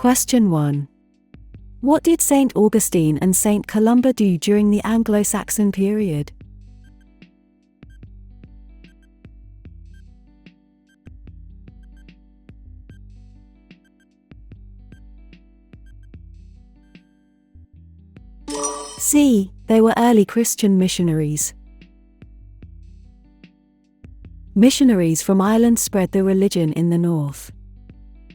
Question 1. What did St. Augustine and St. Columba do during the Anglo-Saxon period? C. They were early Christian missionaries. Missionaries from Ireland spread the religion in the north.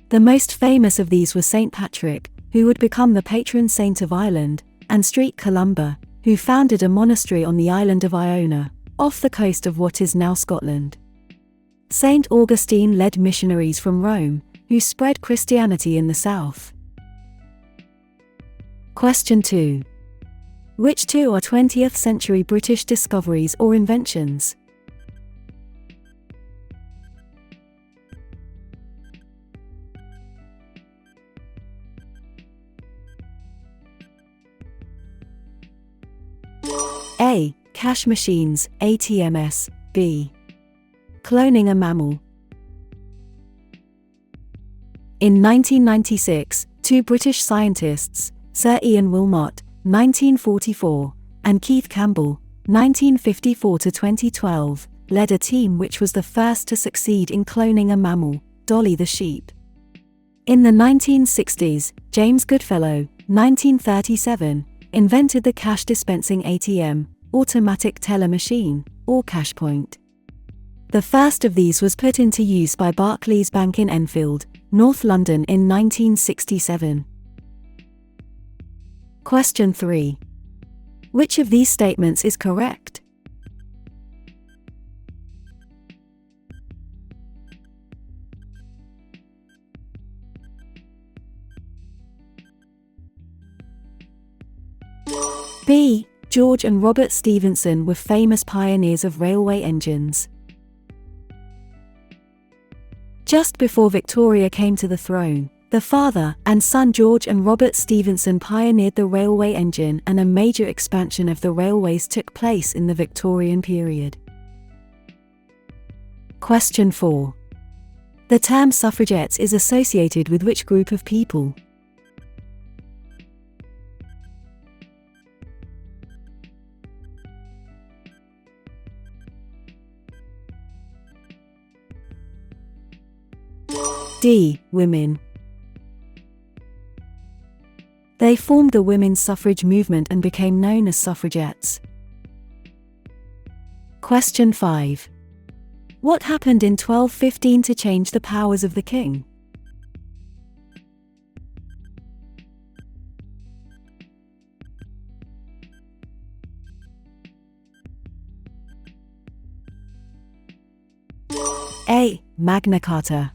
The most famous of these was St. Patrick, who would become the patron saint of Ireland, and St. Columba, who founded a monastery on the island of Iona, off the coast of what is now Scotland. St. Augustine led missionaries from Rome, who spread Christianity in the south. Question 2. Which two are 20th century British discoveries or inventions? A. Cash machines, ATMs. B. Cloning a mammal. In 1996, two British scientists, Sir Ian Wilmot, 1944, and Keith Campbell, 1954 to 2012, led a team which was the first to succeed in cloning a mammal, Dolly the sheep. In the 1960s, James Goodfellow, 1937, invented the cash dispensing ATM, automatic teller machine, or cash point. The first of these was put into use by Barclays Bank in Enfield, North London in 1967. Question 3. Which of these statements is correct? B. George and Robert Stephenson were famous pioneers of railway engines. Just before Victoria came to the throne, the father and son George and Robert Stephenson pioneered the railway engine, and a major expansion of the railways took place in the Victorian period. Question 4. The term suffragettes is associated with which group of people? D. Women. They formed the women's suffrage movement and became known as suffragettes. Question 5. What happened in 1215 to change the powers of the king? A. Magna Carta.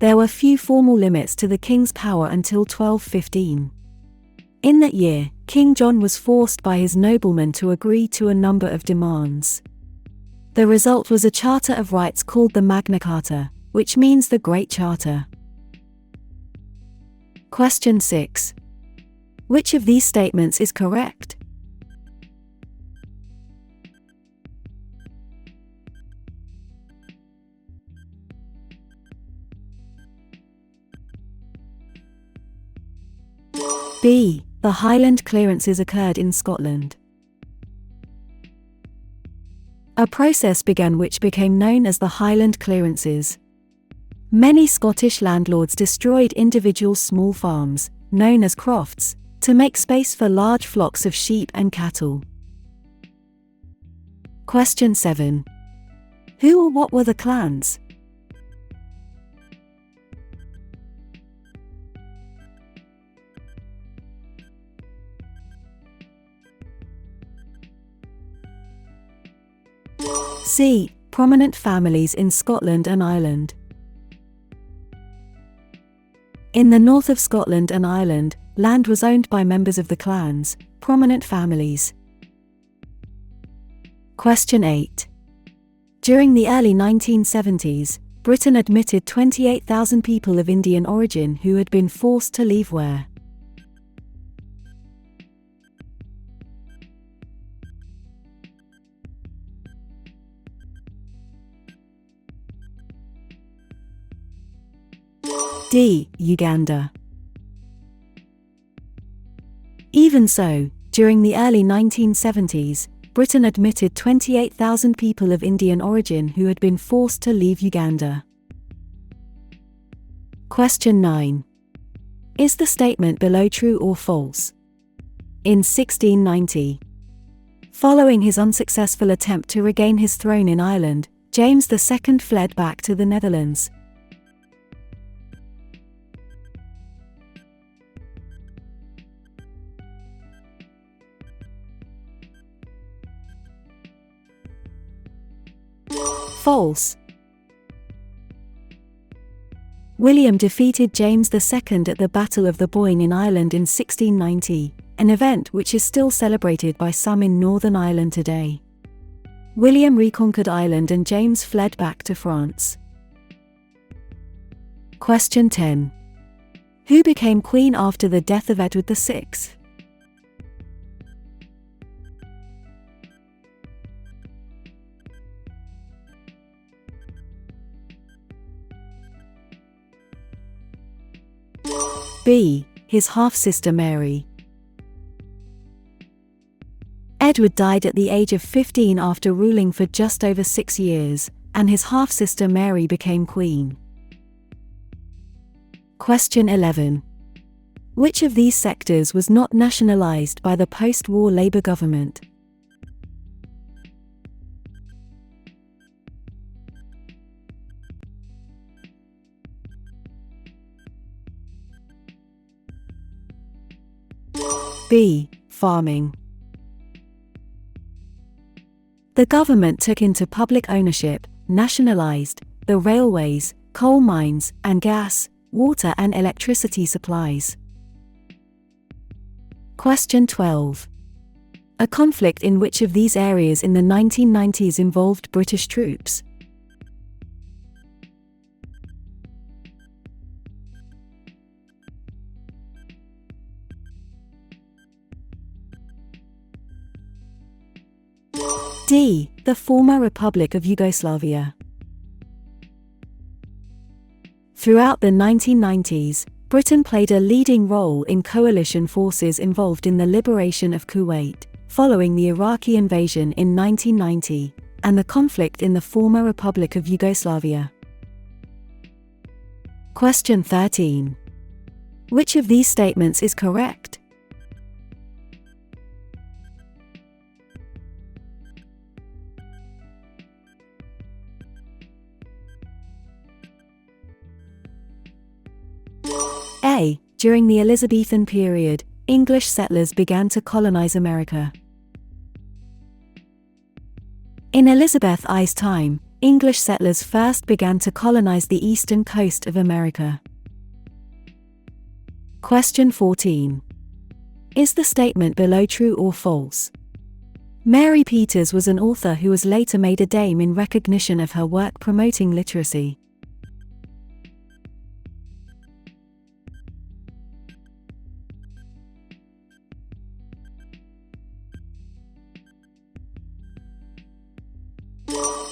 There were few formal limits to the king's power until 1215. In that year, King John was forced by his noblemen to agree to a number of demands. The result was a Charter of Rights called the Magna Carta, which means the Great Charter. Question 6. Which of these statements is correct? B. The Highland clearances occurred in Scotland. A process began which became known as the Highland clearances. Many Scottish landlords destroyed individual small farms, known as crofts, to make space for large flocks of sheep and cattle. Question 7. Who or what were the clans? C. Prominent families in Scotland and Ireland. In the north of Scotland and Ireland, land was owned by members of the clans, prominent families. Question 8. During the early 1970s, Britain admitted 28,000 people of Indian origin who had been forced to leave where? D. Uganda. Even so, during the early 1970s, Britain admitted 28,000 people of Indian origin who had been forced to leave Uganda. Question 9. Is the statement below true or false? In 1690, following his unsuccessful attempt to regain his throne in Ireland, James II fled back to the Netherlands. False. William defeated James II at the Battle of the Boyne in Ireland in 1690, an event which is still celebrated by some in Northern Ireland today. William reconquered Ireland and James fled back to France. Question 10. Who became Queen after the death of Edward VI? B. His half-sister Mary. Edward died at the age of 15 after ruling for just over 6 years, and his half-sister Mary became queen. Question 11. Which of these sectors was not nationalized by the post-war Labour government? B. Farming. The government took into public ownership, nationalized, the railways, coal mines, and gas, water and electricity supplies. Question 12. A conflict in which of these areas in the 1990s involved British troops? D. The former Republic of Yugoslavia. Throughout the 1990s, Britain played a leading role in coalition forces involved in the liberation of Kuwait, following the Iraqi invasion in 1990, and the conflict in the former Republic of Yugoslavia. Question 13. Which of these statements is correct? A. During the Elizabethan period, English settlers began to colonize America. In Elizabeth I's time, English settlers first began to colonize the eastern coast of America. Question 14. Is the statement below true or false? Mary Peters was an author who was later made a dame in recognition of her work promoting literacy.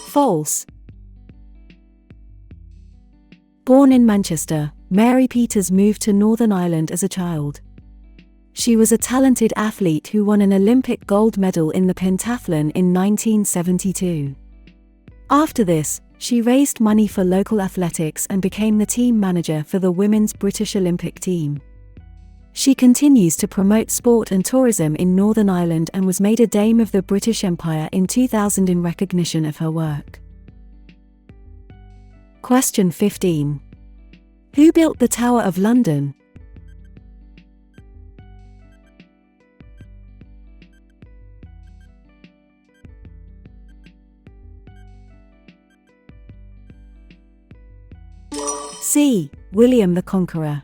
False. Born in Manchester, Mary Peters moved to Northern Ireland as a child. She was a talented athlete who won an Olympic gold medal in the pentathlon in 1972. After this, she raised money for local athletics and became the team manager for the women's British Olympic team. She continues to promote sport and tourism in Northern Ireland and was made a Dame of the British Empire in 2000 in recognition of her work. Question 15. Who built the Tower of London? C. William the Conqueror.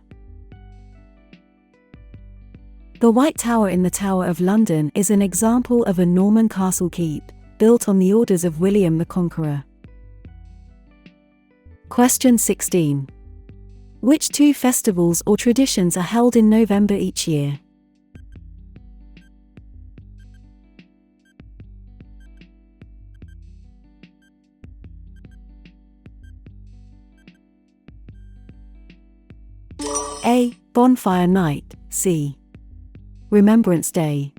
The White Tower in the Tower of London is an example of a Norman castle keep, built on the orders of William the Conqueror. Question 16. Which two festivals or traditions are held in November each year? Bonfire Night, C. Remembrance Day.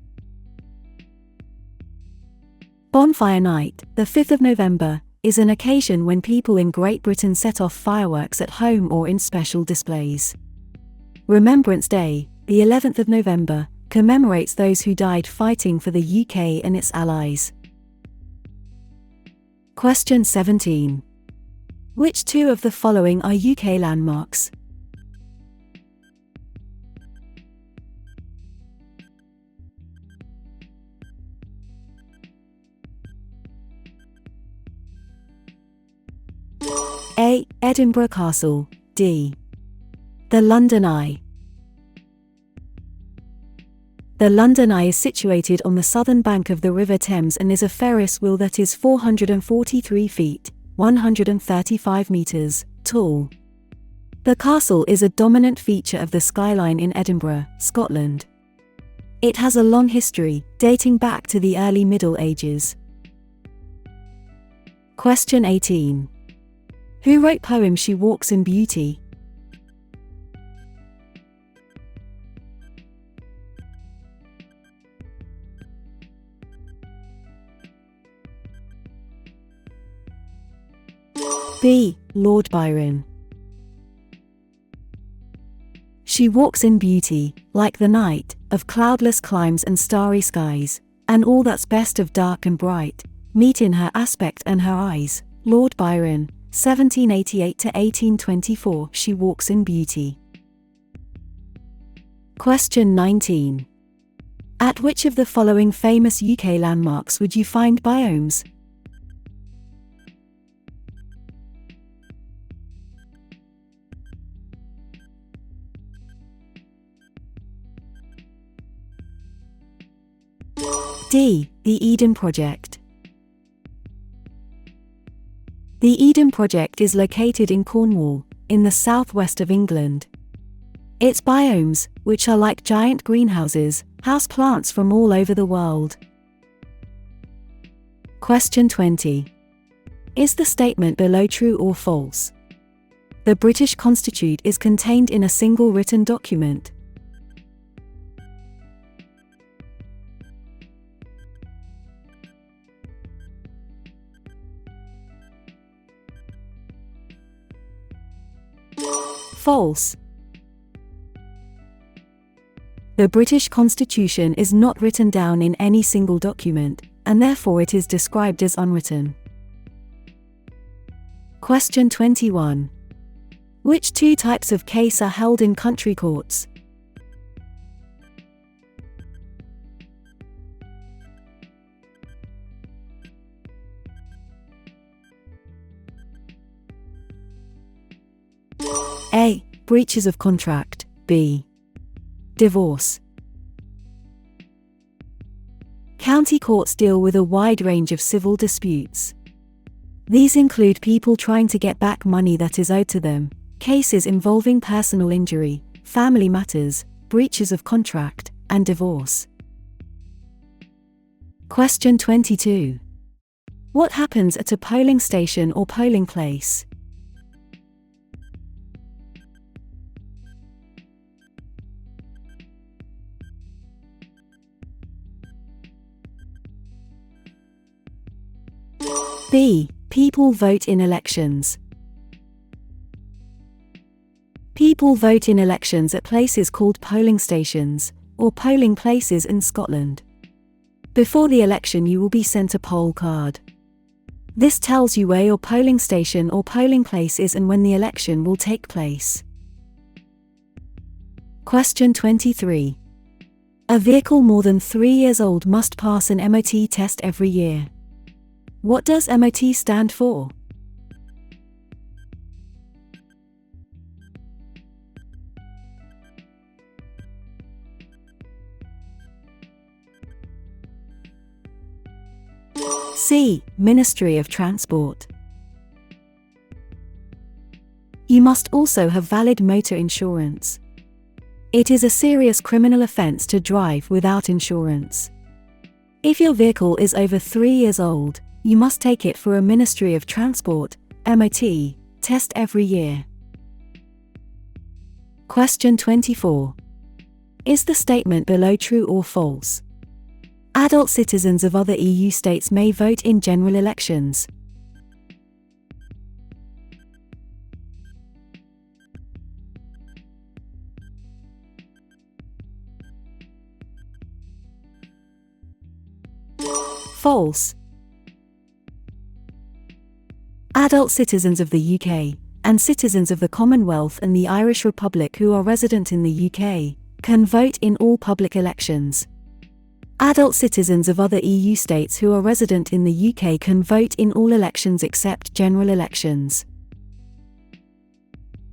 Bonfire Night, the 5th of November, is an occasion when people in Great Britain set off fireworks at home or in special displays. Remembrance Day, the 11th of November, commemorates those who died fighting for the UK and its allies. Question 17. Which two of the following are UK landmarks? A. Edinburgh Castle, D. The London Eye. The London Eye is situated on the southern bank of the River Thames and is a Ferris wheel that is 443 feet, 135 meters, tall. The castle is a dominant feature of the skyline in Edinburgh, Scotland. It has a long history, dating back to the early Middle Ages. Question 18. Who wrote poem She Walks in Beauty? B. Lord Byron. She walks in beauty, like the night, of cloudless climes and starry skies, and all that's best of dark and bright, meet in her aspect and her eyes. Lord Byron, 1788 to 1824. She walks in beauty. Question 19. At which of the following famous UK landmarks would you find biomes? D. The Eden Project. The Eden Project is located in Cornwall, in the southwest of England. Its biomes, which are like giant greenhouses, house plants from all over the world. Question 20. Is the statement below true or false? The British Constitution is contained in a single written document. False. The British Constitution is not written down in any single document, and therefore it is described as unwritten. Question 21. Which two types of case are held in country courts? A. Breaches of contract. B. Divorce. County courts deal with a wide range of civil disputes. These include people trying to get back money that is owed to them, cases involving personal injury, family matters, breaches of contract, and divorce. Question 22. What happens at a polling station or polling place? B. People vote in elections. People vote in elections at places called polling stations, or polling places in Scotland. Before the election you will be sent a poll card. This tells you where your polling station or polling place is and when the election will take place. Question 23. A vehicle more than 3 years old must pass an MOT test every year. What does MOT stand for? C. Ministry of Transport. You must also have valid motor insurance. It is a serious criminal offence to drive without insurance. If your vehicle is over 3 years old, you must take it for a Ministry of Transport (MOT) test every year. Question 24. Is the statement below true or false? Adult citizens of other EU states may vote in general elections. False. Adult citizens of the UK, and citizens of the Commonwealth and the Irish Republic who are resident in the UK, can vote in all public elections. Adult citizens of other EU states who are resident in the UK can vote in all elections except general elections.